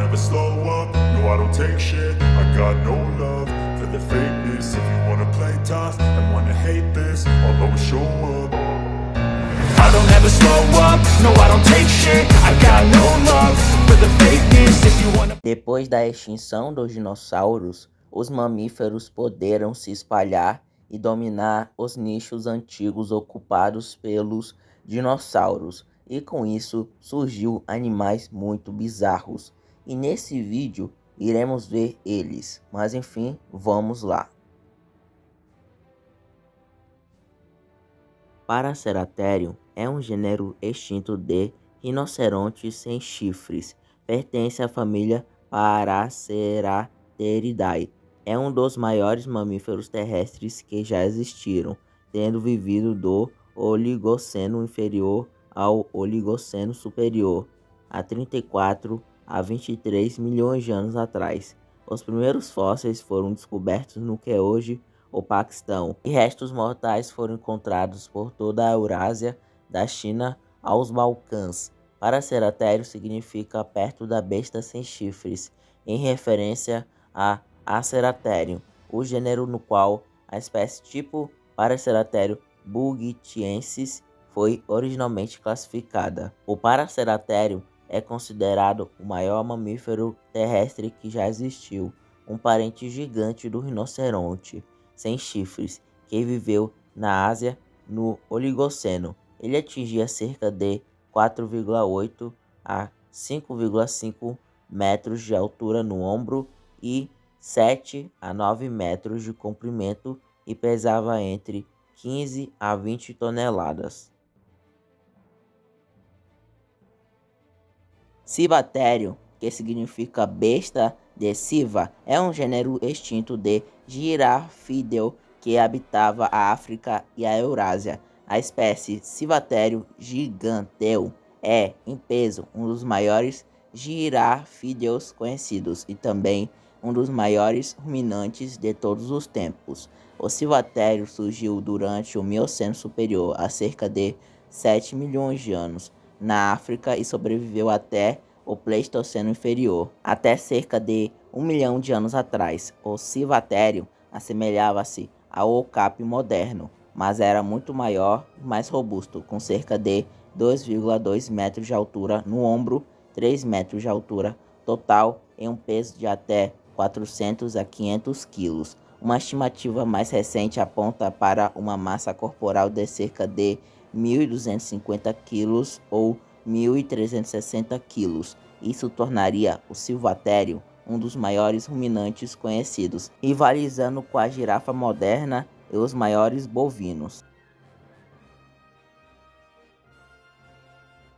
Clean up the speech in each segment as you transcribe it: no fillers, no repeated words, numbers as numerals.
never slow up, no I don't take shit. I got no love for the fakeness. If you wanna play tough and wanna hate this, I'll always show up. I don't ever slow up, no I don't take shit. I got no love for the fakeness. If you wanna... Depois da extinção dos dinossauros, os mamíferos puderam se espalhar e dominar os nichos antigos ocupados pelos dinossauros, e com isso surgiu animais muito bizarros. E nesse vídeo iremos ver eles, mas enfim, vamos lá. Paraceratherium é um gênero extinto de rinocerontes sem chifres. Pertence à família Paraceratheridae. É um dos maiores mamíferos terrestres que já existiram, tendo vivido do Oligoceno inferior ao Oligoceno superior, há 34 a 23 milhões de anos atrás. Os primeiros fósseis foram descobertos no que é hoje o Paquistão, e restos mortais foram encontrados por toda a Eurásia, da China aos Balcãs. Paraceratherium significa perto da besta sem chifres, em referência a Aceratherium, o gênero no qual a espécie tipo Paraceratherium burgittiensis foi originalmente classificada. O Paraceratherium é considerado o maior mamífero terrestre que já existiu, um parente gigante do rinoceronte sem chifres, que viveu na Ásia no Oligoceno. Ele atingia cerca de 4,8 a 5,5 metros de altura no ombro e 7 a 9 metros de comprimento e pesava entre 15 a 20 toneladas. Civatherium, que significa besta de Siva, é um gênero extinto de girafídeo que habitava a África e a Eurásia. A espécie Civatherium giganteum é, em peso, um dos maiores girafídeos conhecidos e também um dos maiores ruminantes de todos os tempos. O Civatherium surgiu durante o Mioceno superior, há cerca de 7 milhões de anos, na África, e sobreviveu até o Pleistoceno inferior, até cerca de 1 milhão de anos atrás. O Civatherium assemelhava-se ao okapi moderno, mas era muito maior e mais robusto, com cerca de 2,2 metros de altura no ombro, 3 metros de altura total e um peso de até 400 a 500 quilos. Uma estimativa mais recente aponta para uma massa corporal de cerca de 1.250 quilos ou 1.360 quilos. Isso tornaria o Civatherium um dos maiores ruminantes conhecidos, rivalizando com a girafa moderna e os maiores bovinos.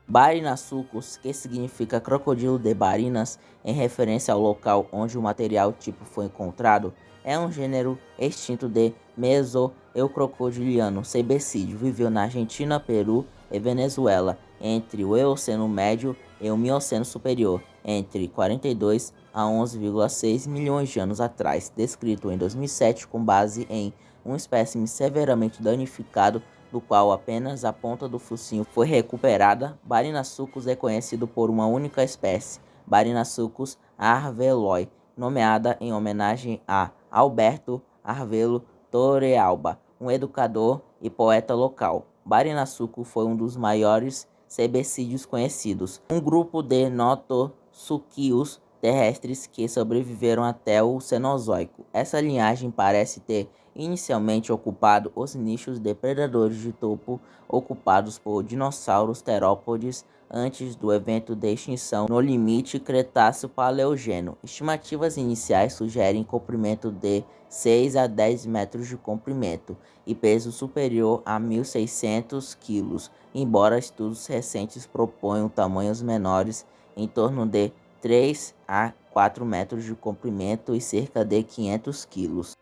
Barynosuchus, que significa crocodilo de Barinas, em referência ao local onde o material tipo foi encontrado, é um gênero extinto de Mesoeucrocodiliano cebecídeo. Viveu na Argentina, Peru e Venezuela entre o Eoceno médio e o Mioceno superior, entre 42 a 11,6 milhões de anos atrás. Descrito em 2007 com base em um espécime severamente danificado, do qual apenas a ponta do focinho foi recuperada. Barynosuchus é conhecido por uma única espécie, Barynosuchus arveloi, nomeada em homenagem a Alberto Arvelo Torrealba, um educador e poeta local. Barynosuchus foi um dos maiores cebecídeos conhecidos, um grupo de notossuquios terrestres que sobreviveram até o Cenozoico. Essa linhagem parece ter inicialmente ocupado os nichos de predadores de topo ocupados por dinossauros terópodes antes do evento de extinção no limite Cretáceo-Paleogeno. Estimativas iniciais sugerem comprimento de 6 a 10 metros de comprimento e peso superior a 1.600 kg, embora estudos recentes proponham tamanhos menores, em torno de 3 a 4 metros de comprimento e cerca de 500 kg.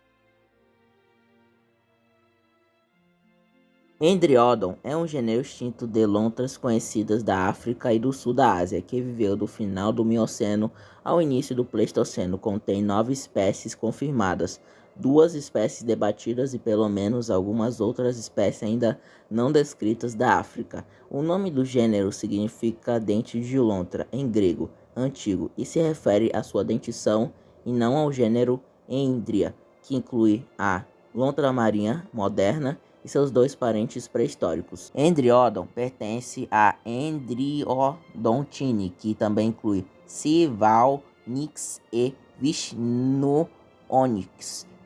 Endriodon é um gênero extinto de lontras conhecidas da África e do sul da Ásia, que viveu do final do Mioceno ao início do Pleistoceno. Contém 9 espécies confirmadas, 2 espécies debatidas e pelo menos algumas outras espécies ainda não descritas da África. O nome do gênero significa dente de lontra em grego. antigo e se refere à sua dentição e não ao gênero Endria, que inclui a lontra marinha moderna e seus dois parentes pré-históricos. Endriodon pertence a Endriodontine, que também inclui Sivalnix e Vishnonyx,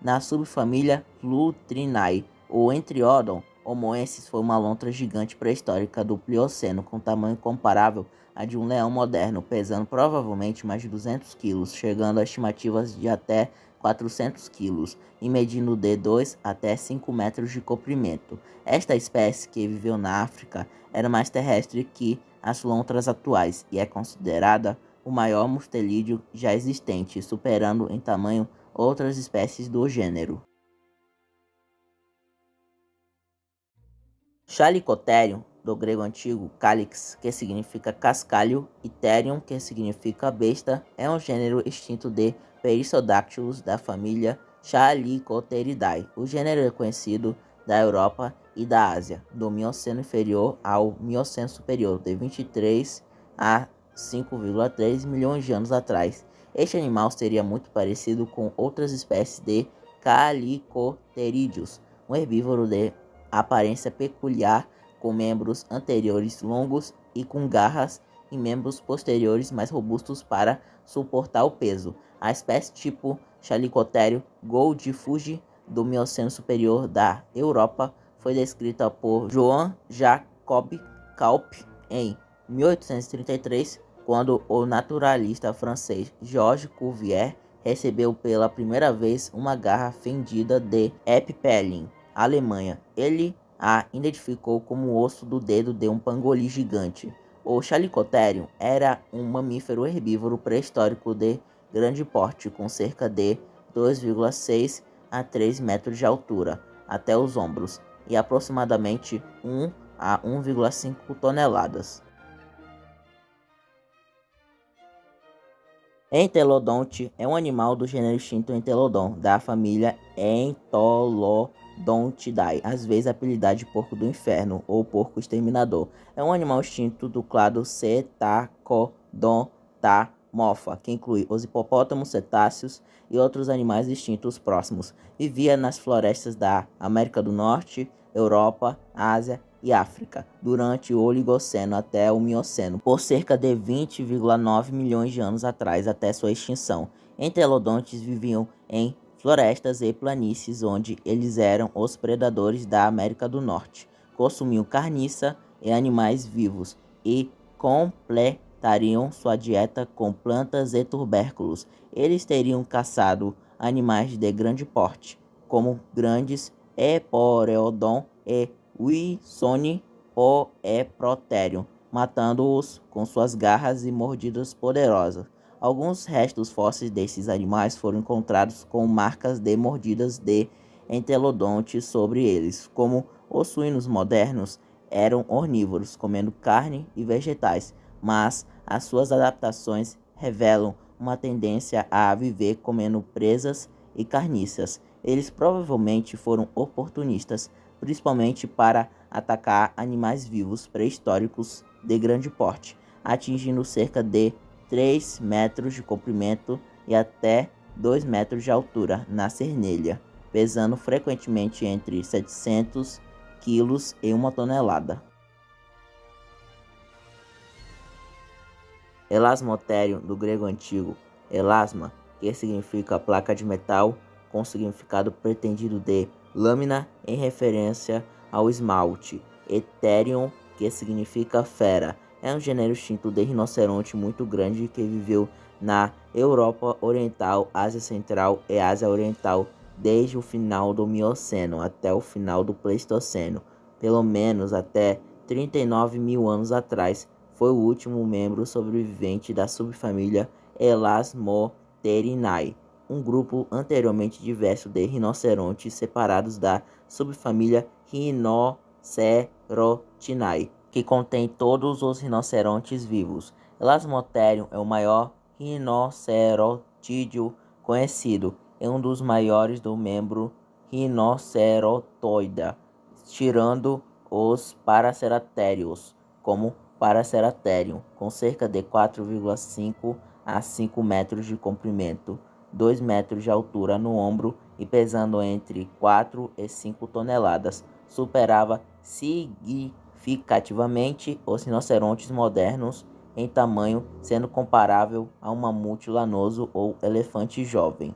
na subfamília Lutrinae. O Entriodon homoensis foi uma lontra gigante pré-histórica do Plioceno, com tamanho comparável a de um leão moderno, pesando provavelmente mais de 200 kg, chegando a estimativas de até 400 kg e medindo de 2 até 5 metros de comprimento. Esta espécie, que viveu na África, era mais terrestre que as lontras atuais e é considerada o maior mustelídeo já existente, superando em tamanho outras espécies do gênero. Chalicotherium, do grego antigo calix, que significa cascalho, e therium, que significa besta, é um gênero extinto de Perissodactylus da família Chalicotheridae. O gênero é conhecido da Europa e da Ásia, do Mioceno inferior ao Mioceno superior, de 23 a 5,3 milhões de anos atrás. Este animal seria muito parecido com outras espécies de Chalicotherídeos, um herbívoro de aparência peculiar, com membros anteriores longos e com garras e membros posteriores mais robustos para suportar o peso. A espécie tipo Chalicotherium goldfugi do Mioceno superior da Europa foi descrita por Johann Jacob Caup em 1833, quando o naturalista francês Georges Cuvier recebeu pela primeira vez uma garra fendida de Epipelin, Alemanha. Ele a identificou como o osso do dedo de um pangolim gigante. O Chalicotherium era um mamífero herbívoro pré-histórico de grande porte, com cerca de 2,6 a 3 metros de altura até os ombros e aproximadamente 1 a 1,5 toneladas. Entelodonte é um animal do gênero extinto Entelodon, da família Entolodontidae, às vezes apelidado de porco do inferno ou porco exterminador. É um animal extinto do clado Cetacodontamorpha, que inclui os hipopótamos, cetáceos e outros animais extintos próximos. Vivia nas florestas da América do Norte, Europa, Ásia e África, durante o Oligoceno até o Mioceno, por cerca de 20,9 milhões de anos atrás, até sua extinção. Entelodontes viviam em florestas e planícies, onde eles eram os predadores da América do Norte. Consumiam carniça e animais vivos e completariam sua dieta com plantas e tubérculos. Eles teriam caçado animais de grande porte, como grandes Eporeodon e Wisoni Poeproterium, matando-os com suas garras e mordidas poderosas. Alguns restos fósseis desses animais foram encontrados com marcas de mordidas de entelodontes sobre eles. Como os suínos modernos, eram ornívoros, comendo carne e vegetais, mas as suas adaptações revelam uma tendência a viver comendo presas e carníças. Eles provavelmente foram oportunistas, principalmente para atacar animais vivos pré-históricos de grande porte, atingindo cerca de 3 metros de comprimento e até 2 metros de altura na cernelha, pesando frequentemente entre 700 kg e 1 tonelada. Elasmotherium, do grego antigo elasma, que significa placa de metal, com significado pretendido de lâmina em referência ao esmalte. Etherium, que significa fera, é um gênero extinto de rinoceronte muito grande que viveu na Europa Oriental, Ásia Central e Ásia Oriental desde o final do Mioceno até o final do Pleistoceno, pelo menos até 39 mil anos atrás. Foi o último membro sobrevivente da subfamília Elasmotherinae, um grupo anteriormente diverso de rinocerontes separados da subfamília Rhinocerotinae, que contém todos os rinocerontes vivos. Elasmotherium é o maior rinocerotídeo conhecido e um dos maiores do membro Rhinocerotoida, tirando os Paraceratherius, como Paraceratherium, com cerca de 4,5 a 5 metros de comprimento, 2 metros de altura no ombro e pesando entre 4 e 5 toneladas, superava significativamente os rinocerontes modernos em tamanho, sendo comparável a um mamute lanoso ou elefante jovem.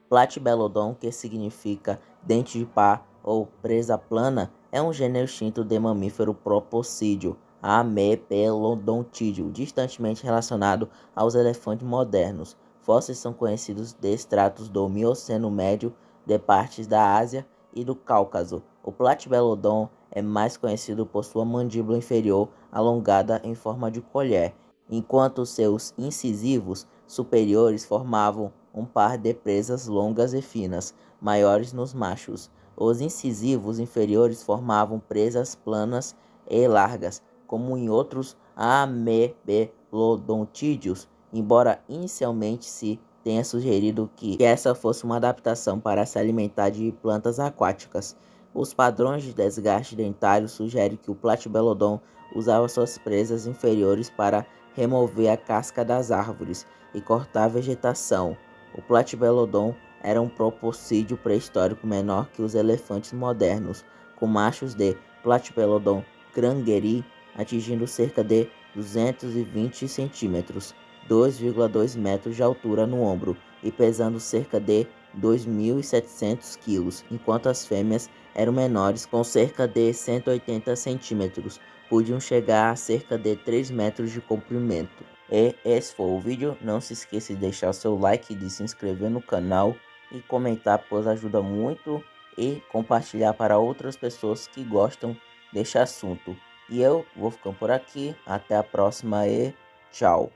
Platybelodon, que significa dente de pá ou presa plana, é um gênero extinto de mamífero propocídeo, Amepelodontídeo, distantemente relacionado aos elefantes modernos. Fósseis são conhecidos de estratos do Mioceno médio, de partes da Ásia e do Cáucaso. O Platybelodon é mais conhecido por sua mandíbula inferior alongada em forma de colher, enquanto seus incisivos superiores formavam um par de presas longas e finas, maiores nos machos. Os incisivos inferiores formavam presas planas e largas, como em outros amebelodontídeos, embora inicialmente se tenha sugerido que essa fosse uma adaptação para se alimentar de plantas aquáticas. Os padrões de desgaste dentário sugerem que o Platybelodon usava suas presas inferiores para remover a casca das árvores e cortar a vegetação. O Platybelodon era um propocídeo pré-histórico menor que os elefantes modernos, com machos de Platybelodon grangeri atingindo cerca de 220 centímetros, 2,2 metros de altura no ombro e pesando cerca de 2.700 quilos, enquanto as fêmeas eram menores, com cerca de 180 centímetros, podiam chegar a cerca de 3 metros de comprimento. E esse foi o vídeo, não se esqueça de deixar o seu like, de se inscrever no canal e comentar, pois ajuda muito, e compartilhar para outras pessoas que gostam deste assunto. E eu vou ficando por aqui, até a próxima e tchau!